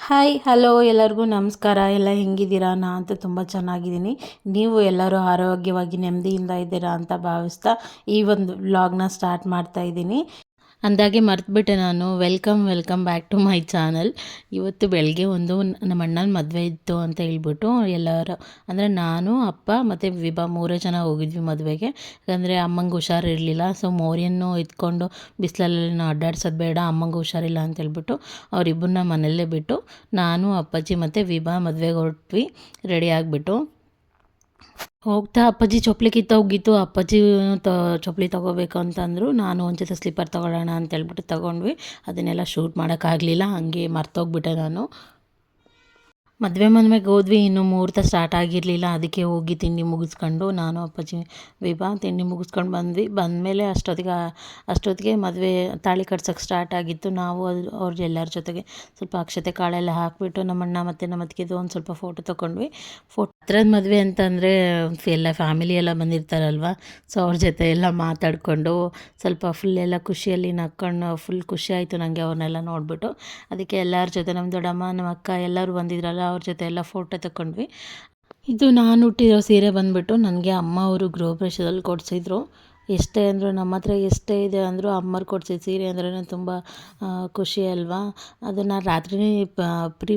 Hi hello ಎಲ್ಲರಿಗೂ ನಮಸ್ಕಾರ. ಎಲ್ಲ ಹೆಂಗಿದ್ದೀರಾ? ನಾನಂತೂ ತುಂಬ ಚೆನ್ನಾಗಿದ್ದೀನಿ. ನೀವು ಎಲ್ಲರೂ ಆರೋಗ್ಯವಾಗಿ ನೆಮ್ಮದಿಯಿಂದ ಇದ್ದೀರಾ ಅಂತ ಭಾವಿಸ್ತಾ ಈ ಒಂದು ವ್ಲಾಗ್ನ ಸ್ಟಾರ್ಟ್ ಮಾಡ್ತಾ ಇದ್ದೀನಿ. ಅಂದಾಗೆ ಮರ್ತುಬಿಟ್ಟೆ ನಾನು. Welcome back to my channel. ಇವತ್ತು ಬೆಳಗ್ಗೆ ನಮ್ಮ ಅಣ್ಣನ ಮದುವೆ ಇತ್ತು ಅಂತ ಹೇಳ್ಬಿಟ್ಟು ಎಲ್ಲರೂ ಅಂದರೆ ನಾನು, ಅಪ್ಪ ಮತ್ತು ವಿಭಾ ಮೂರೇ ಜನ ಹೋಗಿದ್ವಿ ಮದುವೆಗೆ. ಯಾಕಂದರೆ ಅಮ್ಮಂಗೆ ಹುಷಾರಿರಲಿಲ್ಲ. ಸೊ ಮೋರಿಯನ್ನು ಎತ್ಕೊಂಡು ಬಿಸಿಲಲ್ಲಿ ಅಡ್ಡಾಡ್ಸೋದು ಬೇಡ, ಅಮ್ಮಂಗೆ ಹುಷಾರಿಲ್ಲ ಅಂತ ಹೇಳ್ಬಿಟ್ಟು ಅವರಿಬ್ಬರನ್ನ ಮನೆಯಲ್ಲೇ ಬಿಟ್ಟು ನಾನು, ಅಪ್ಪಾಜಿ ಮತ್ತು ವಿಭಾ ಮದುವೆಗೆ ಹೊರಟ್ವಿ ರೆಡಿ ಆಗಿಬಿಟ್ಟು. ಹೋಗ್ತಾ ಅಪ್ಪಾಜಿ ಚಪ್ಪಲಿ ಕಿತ್ತೋಗಿತ್ತು. ಅಪ್ಪಾಜಿ ಚಪ್ಪಲಿ ತೊಗೋಬೇಕು ಅಂತಂದರು. ನಾನು ಒಂದು ಜೊತೆ ಸ್ಲಿಪ್ಪರ್ ತೊಗೊಳ್ಳೋಣ ಅಂತೇಳ್ಬಿಟ್ಟು ತೊಗೊಂಡ್ವಿ. ಅದನ್ನೆಲ್ಲ ಶೂಟ್ ಮಾಡೋಕ್ಕಾಗಲಿಲ್ಲ, ಹಾಗೆ ಮರ್ತೋಗ್ಬಿಟ್ಟೆ ನಾನು. ಮದುವೆಗೆ ಹೋದ್ವಿ, ಇನ್ನೂ ಮುಹೂರ್ತ ಸ್ಟಾರ್ಟ್ ಆಗಿರಲಿಲ್ಲ. ಅದಕ್ಕೆ ಹೋಗಿ ತಿಂಡಿ ಮುಗಿಸ್ಕೊಂಡು ನಾನು, ಅಪ್ಪಾಜಿ, ವಿಭಾ ತಿಂಡಿ ಮುಗಿಸ್ಕೊಂಡು ಬಂದ್ವಿ. ಬಂದಮೇಲೆ ಅಷ್ಟೊತ್ತಿಗೆ ಮದುವೆ ತಾಳಿ ಕಟ್ಸೋಕ್ಕೆ ಸ್ಟಾರ್ಟ್ ಆಗಿತ್ತು. ನಾವು ಅವ್ರ ಎಲ್ಲರ ಜೊತೆಗೆ ಸ್ವಲ್ಪ ಅಕ್ಷತೆ ಕಾಳೆಲ್ಲ ಹಾಕಿಬಿಟ್ಟು ನಮ್ಮಣ್ಣ ಮತ್ತು ನಮ್ಮ ಅತ್ತಿಗೆದು ಒಂದು ಸ್ವಲ್ಪ ಫೋಟೋ ತೊಗೊಂಡ್ವಿ. ಹತ್ರದ ಮದುವೆ ಅಂತಂದರೆ ಎಲ್ಲ ಫ್ಯಾಮಿಲಿ ಎಲ್ಲ ಬಂದಿರ್ತಾರಲ್ವ. ಸೊ ಅವ್ರ ಜೊತೆ ಎಲ್ಲ ಮಾತಾಡಿಕೊಂಡು ಸ್ವಲ್ಪ ಫುಲ್ ಎಲ್ಲ ಖುಷಿಯಲ್ಲಿ ನಕ್ಕೊಂಡು ಫುಲ್ ಖುಷಿ ಆಯಿತು ನನಗೆ ಅವ್ರನ್ನೆಲ್ಲ ನೋಡಿಬಿಟ್ಟು. ಅದಕ್ಕೆ ಎಲ್ಲರ ಜೊತೆ ನಮ್ಮ ದೊಡ್ಡಮ್ಮ, ನಮ್ಮ ಅಕ್ಕ ಎಲ್ಲರೂ ಬಂದಿದ್ರಲ್ಲ, ಅವ್ರ ಜೊತೆ ಎಲ್ಲ ಫೋಟೋ ತಗೊಂಡ್ವಿ. ಇದು ನಾನು ಹುಟ್ಟಿರೋ ಸೀರೆ ಬಂದುಬಿಟ್ಟು ನನಗೆ ಅಮ್ಮ ಅವರು ಗೃಹಪ್ರವೇಶದಲ್ಲಿ ಕೊಡಿಸಿದ್ರು. ಎಷ್ಟೇ ಅಂದರೂ ನಮ್ಮ ಹತ್ರ ಎಷ್ಟೇ ಇದೆ ಅಂದರೂ ಅಮ್ಮರು ಕೊಡಿಸಿದ ಸೀರೆ ಅಂದ್ರೇ ತುಂಬ ಖುಷಿ ಅಲ್ವಾ. ಅದನ್ನು ರಾತ್ರಿನೇ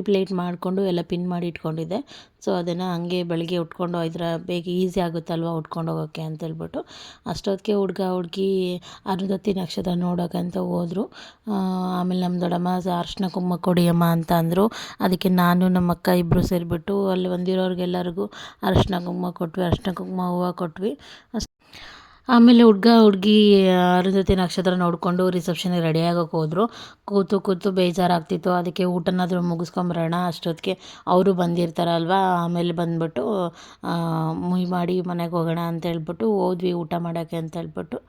ಪ್ಲೇಟ್ ಮಾಡಿಕೊಂಡು ಎಲ್ಲ ಪಿನ್ ಮಾಡಿ ಇಟ್ಕೊಂಡಿದ್ದೆ. ಸೊ ಅದನ್ನು ಹಂಗೆ ಬೆಳಗ್ಗೆ ಉಟ್ಕೊಂಡು ಹೋದ್ರೆ ಬೇಗ ಈಸಿ ಆಗುತ್ತಲ್ವ ಉಟ್ಕೊಂಡು ಹೋಗೋಕ್ಕೆ ಅಂತೇಳ್ಬಿಟ್ಟು. ಅಷ್ಟೊತ್ತಿಗೆ ಹುಡುಗಿ ಅರುಂಧತಿ ನಕ್ಷತ್ರ ನೋಡೋಕ್ಕಂತ ಹೋದರು. ಆಮೇಲೆ ನಮ್ಮ ದೊಡ್ಡಮ್ಮ ಅರ್ಶಿನ ಕುಂಕುಮ ಕೊಡಿಯಮ್ಮ ಅಂತ ಅಂದರು. ಅದಕ್ಕೆ ನಾನು ನಮ್ಮ ಅಕ್ಕ ಇಬ್ಬರು ಸೇರಿಬಿಟ್ಟು ಅಲ್ಲಿ ಬಂದಿರೋರಿಗೆಲ್ಲರಿಗೂ ಅರ್ಶಿನ ಕುಂಕುಮ ಕೊಟ್ವಿ, ಅರ್ಶಿನ ಕುಂಕುಮ ಹೂವು ಕೊಟ್ವಿ. ಆಮೇಲೆ ಹುಡುಗಿ ಅರುಂಧತಿ ನಕ್ಷತ್ರ ನೋಡಿಕೊಂಡು ರಿಸೆಪ್ಷನ್ಗೆ ರೆಡಿ ಆಗೋಕ್ಕೆ ಹೋದರು. ಕೂತು ಬೇಜಾರಾಗ್ತಿತ್ತು. ಅದಕ್ಕೆ ಊಟನಾದರೂ ಮುಗಿಸ್ಕೊಂಬರೋಣ, ಅಷ್ಟೊತ್ತಿಗೆ ಅವರು ಬಂದಿರ್ತಾರಲ್ವ. ಆಮೇಲೆ ಬಂದುಬಿಟ್ಟು ಮುಯ್ ಮಾಡಿ ಮನೆಗೆ ಹೋಗೋಣ ಅಂತೇಳ್ಬಿಟ್ಟು ಹೋದ್ವಿ ಊಟ ಮಾಡೋಕ್ಕೆ ಅಂತೇಳ್ಬಿಟ್ಟು.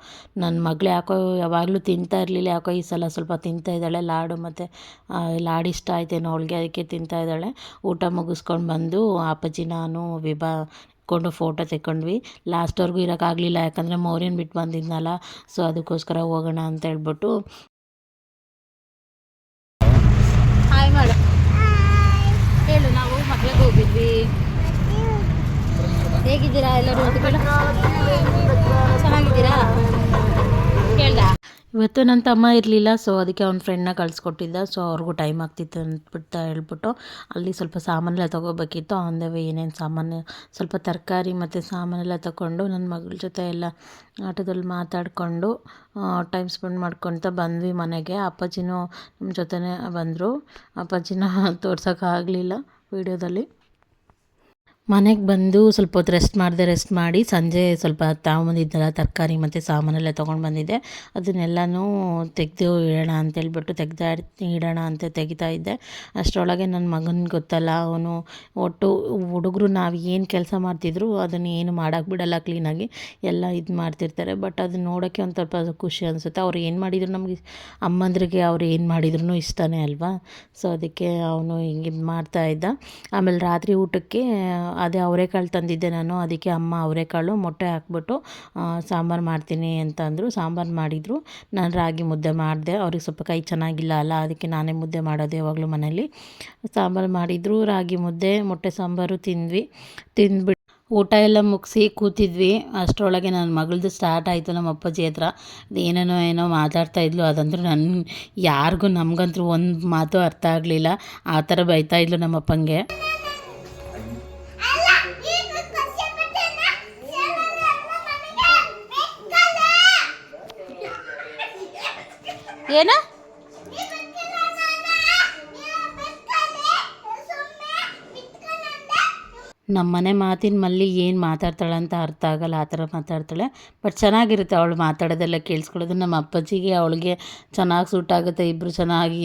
ನನ್ನ ಮಗಳು ಯಾಕೋ ಯಾವಾಗಲೂ ತಿಂತಾ ಇರಲಿಲ್ಲ, ಯಾಕೋ ಈ ಸಲ ಸ್ವಲ್ಪ ತಿಂತಾ ಇದ್ದಾಳೆ. ಲಾಡು ಮತ್ತು ಲಾಡು ಇಷ್ಟ ಆಯ್ತೇನೋ ಅವಳಿಗೆ, ಅದಕ್ಕೆ ತಿಂತಾ ಇದ್ದಾಳೆ. ಊಟ ಮುಗಿಸ್ಕೊಂಡು ಬಂದು ಅಪ್ಪಾಜಿ, ನಾನು, ವಿಭಾ ಕೊಂಡು ಫೋಟೋ ತೆಕ್ಕೊಂಡ್ವಿ. ಲಾಸ್ಟ್ವರೆಗೂ ಇರೋಕ್ಕಾಗಲಿಲ್ಲ, ಯಾಕಂದರೆ ಮೌರ್ಯನ ಬಿಟ್ಟು ಬಂದಿದ್ನಲ್ಲ. ಸೊ ಅದಕ್ಕೋಸ್ಕರ ಹೋಗೋಣ ಅಂತ ಹೇಳ್ಬಿಟ್ಟು. ಹಾಯ್ ಮಾಡು, ಹೇಳು. ನಾವು ಮದುವೆಗೆ ಹೋಗಿದ್ವಿ. ಹೇಗಿದ್ದೀರಾ ಎಲ್ಲರೂ? ಚೆನ್ನಾಗಿದ್ದೀರಾ? ಕೇಳ್ದ. ಇವತ್ತು ನನ್ನ ತಮ್ಮ ಇರಲಿಲ್ಲ, ಸೊ ಅದಕ್ಕೆ ಅವ್ನ ಫ್ರೆಂಡ್ನ ಕಳಿಸ್ಕೊಟ್ಟಿದ್ದ. ಸೊ ಅವ್ರಿಗೂ ಟೈಮ್ ಆಗ್ತಿತ್ತು ಅಂದ್ಬಿಟ್ಟು ಹೇಳ್ಬಿಟ್ಟು ಅಲ್ಲಿ ಸ್ವಲ್ಪ ಸಾಮಾನೆಲ್ಲ ತೊಗೋಬೇಕಿತ್ತು. ಆನ್ ದ ವೇ ಏನೇನು ಸಾಮಾನು, ಸ್ವಲ್ಪ ತರಕಾರಿ ಮತ್ತು ಸಾಮಾನೆಲ್ಲ ತಗೊಂಡು ನನ್ನ ಮಗಳ ಜೊತೆ ಎಲ್ಲ ಆಟೋದಲ್ಲಿ ಮಾತಾಡಿಕೊಂಡು ಟೈಮ್ ಸ್ಪೆಂಡ್ ಮಾಡ್ಕೊತ ಬಂದ್ವಿ ಮನೆಗೆ. ಅಪ್ಪಾಜಿನೂ ನಮ್ಮ ಜೊತೆನೇ ಬಂದರು. ಅಪ್ಪಾಜಿನ ತೋರ್ಸೋಕ್ಕಾಗಲಿಲ್ಲ ವೀಡಿಯೋದಲ್ಲಿ. ಮನೆಗೆ ಬಂದು ಸ್ವಲ್ಪ ಹೊತ್ತು ರೆಸ್ಟ್ ಮಾಡಿ ಸಂಜೆ ಸ್ವಲ್ಪ ತಗೊಂಬಂದಿದ್ದೆಲ್ಲ ತರಕಾರಿ ಮತ್ತು ಸಾಮಾನೆಲ್ಲ ತೊಗೊಂಡು ಬಂದಿದ್ದೆ. ಅದನ್ನೆಲ್ಲನೂ ತೆಗೆದು ಇಡೋಣ ಅಂತೇಳ್ಬಿಟ್ಟು ಇಡೋಣ ಅಂತ ತೆಗಿತಾ ಇದ್ದೆ. ಅಷ್ಟರೊಳಗೆ ನನ್ನ ಮಗನಿಗೆ ಗೊತ್ತಲ್ಲ, ಅವನು ಒಟ್ಟು ಹುಡುಗರು ನಾವು ಏನು ಕೆಲಸ ಮಾಡ್ತಿದ್ರು ಅದನ್ನು ಏನು ಮಾಡೋಕ್ಕೆ ಬಿಡಲ್ಲ, ಕ್ಲೀನಾಗಿ ಎಲ್ಲ ಇದು ಮಾಡ್ತಿರ್ತಾರೆ. ಬಟ್ ಅದನ್ನ ನೋಡೋಕ್ಕೆ ಒಂದು ಸ್ವಲ್ಪ ಖುಷಿ ಅನಿಸುತ್ತೆ. ಅವ್ರು ಏನು ಮಾಡಿದ್ರು ನಮಗೆ, ಅಮ್ಮಂದ್ರಿಗೆ ಅವ್ರು ಏನು ಮಾಡಿದ್ರು ಇಷ್ಟನೇ ಅಲ್ವಾ. ಸೊ ಅದಕ್ಕೆ ಅವನು ಹಿಂಗೆ ಇದು ಮಾಡ್ತಾಯಿದ್ದ. ಆಮೇಲೆ ರಾತ್ರಿ ಊಟಕ್ಕೆ ಅದೇ ಅವರೆಕಾಳು ತಂದಿದ್ದೆ ನಾನು. ಅದಕ್ಕೆ ಅಮ್ಮ ಅವರೆಕಾಳು ಮೊಟ್ಟೆ ಹಾಕ್ಬಿಟ್ಟು ಸಾಂಬಾರು ಮಾಡ್ತೀನಿ ಅಂತಂದರು. ಸಾಂಬಾರು ಮಾಡಿದರು. ನಾನು ರಾಗಿ ಮುದ್ದೆ ಮಾಡಿದೆ. ಅವ್ರಿಗೆ ಸ್ವಲ್ಪ ಕೈ ಚೆನ್ನಾಗಿಲ್ಲ ಅಲ್ಲ, ಅದಕ್ಕೆ ನಾನೇ ಮುದ್ದೆ ಮಾಡೋದು ಯಾವಾಗಲೂ ಮನೇಲಿ. ಸಾಂಬಾರು ಮಾಡಿದರು, ರಾಗಿ ಮುದ್ದೆ, ಮೊಟ್ಟೆ ಸಾಂಬಾರು ತಿಂದ್ಬಿಟ್ಟು ಊಟ ಎಲ್ಲ ಮುಗಿಸಿ ಕೂತಿದ್ವಿ. ಅಷ್ಟರೊಳಗೆ ನನ್ನ ಮಗಳದ್ದು ಸ್ಟಾರ್ಟ್ ಆಯಿತು ನಮ್ಮ ಅಪ್ಪಾಜಿ ಹತ್ರ. ಏನೋ ಮಾತಾಡ್ತಾಯಿದ್ಲು. ಅದಂತೂ ಯಾರಿಗೂ ನಮಗಂತೂ ಒಂದು ಮಾತು ಅರ್ಥ ಆಗಲಿಲ್ಲ. ಆ ಥರ ಬೈತಾಯಿದ್ಲು ನಮ್ಮ ಅಪ್ಪಂಗೆ. ಏನು ನಮ್ಮ ಮನೆ ಮಾತಿನ ಮಲ್ಲಿ ಏನು ಮಾತಾಡ್ತಾಳೆ ಅಂತ ಅರ್ಥ ಆಗಲ್ಲ, ಆ ಥರ ಮಾತಾಡ್ತಾಳೆ. ಬಟ್ ಚೆನ್ನಾಗಿರುತ್ತೆ ಅವಳು ಮಾತಾಡೋದೆಲ್ಲ ಕೇಳಿಸ್ಕೊಳ್ಳೋದು. ನಮ್ಮ ಅಪ್ಪಾಜಿಗೆ ಅವಳಿಗೆ ಚೆನ್ನಾಗಿ ಸೂಟ್ ಆಗುತ್ತೆ. ಇಬ್ಬರು ಚೆನ್ನಾಗಿ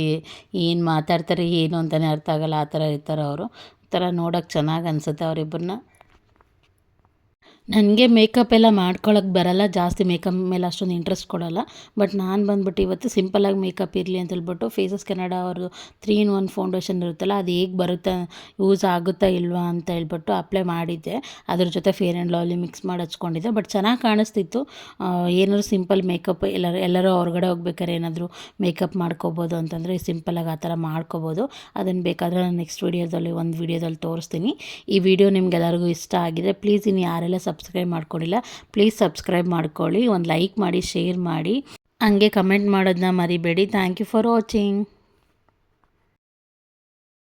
ಏನು ಮಾತಾಡ್ತಾರೆ ಏನು ಅಂತಲೇ ಅರ್ಥ ಆಗಲ್ಲ, ಆ ಥರ ಇರ್ತಾರೆ ಅವರು. ಆ ಥರ ನೋಡೋಕ್ಕೆ ಚೆನ್ನಾಗಿ ಅನಿಸುತ್ತೆ ಅವರಿಬ್ಬರನ್ನ. ನನಗೆ ಮೇಕಪ್ ಎಲ್ಲ ಮಾಡ್ಕೊಳಕ್ಕೆ ಬರಲ್ಲ, ಜಾಸ್ತಿ ಮೇಕಪ್ ಮೇಲೆ ಅಷ್ಟೊಂದು ಇಂಟ್ರೆಸ್ಟ್ ಕೊಡಲ್ಲ. ಬಟ್ ನಾನು ಬಂದ್ಬಿಟ್ಟು ಇವತ್ತು ಸಿಂಪಲಾಗಿ ಮೇಕಪ್ ಇರಲಿ ಅಂತ ಹೇಳ್ಬಿಟ್ಟು ಫೇಸಸ್ ಕೆನಡಾ ಅವ್ರದ್ದು 3 in 1 ಫೌಂಡೇಶನ್ ಇರುತ್ತಲ್ಲ, ಅದು ಹೇಗೆ ಬರುತ್ತೆ, ಯೂಸ್ ಆಗುತ್ತಾ ಇಲ್ವಾ ಅಂತ ಹೇಳ್ಬಿಟ್ಟು ಅಪ್ಲೈ ಮಾಡಿದ್ದೆ. ಅದ್ರ ಜೊತೆ ಫೇರ್ ಆ್ಯಂಡ್ ಲವ್ಲಿ ಮಿಕ್ಸ್ ಮಾಡಿ ಹಚ್ಕೊಂಡಿದ್ದೆ. ಬಟ್ ಚೆನ್ನಾಗಿ ಕಾಣಿಸ್ತಿತ್ತು. ಏನಾದ್ರು ಸಿಂಪಲ್ ಮೇಕಪ್ ಎಲ್ಲರೂ ಹೊರಗಡೆ ಹೋಗ್ಬೇಕಾದ್ರೆ ಏನಾದರೂ ಮೇಕಪ್ ಮಾಡ್ಕೋಬೋದು ಅಂತಂದರೆ ಸಿಂಪಲಾಗಿ ಆ ಥರ ಮಾಡ್ಕೋಬೋದು. ಅದನ್ನು ಬೇಕಾದರೆ ನಾನು ನೆಕ್ಸ್ಟ್ ಒಂದು ವೀಡಿಯೋದಲ್ಲಿ ತೋರಿಸ್ತೀನಿ. ಈ ವಿಡಿಯೋ ನಿಮ್ಗೆಲ್ಲರಿಗೂ ಇಷ್ಟ ಆಗಿದೆ, ಪ್ಲೀಸ್ ಇನ್ನು ಯಾರೆಲ್ಲ ಸಬ್ಸ್ಕ್ರೈಬ್ ಮಾಡ್ಕೊಂಡಿಲ್ಲ ಪ್ಲೀಸ್ ಸಬ್ಸ್ಕ್ರೈಬ್ ಮಾಡ್ಕೊಳ್ಳಿ, ಒಂದು ಲೈಕ್ ಮಾಡಿ, ಶೇರ್ ಮಾಡಿ, ಹಂಗೆ ಕಮೆಂಟ್ ಮಾಡೋದನ್ನ ಮರಿಬೇಡಿ. Thank you for watching.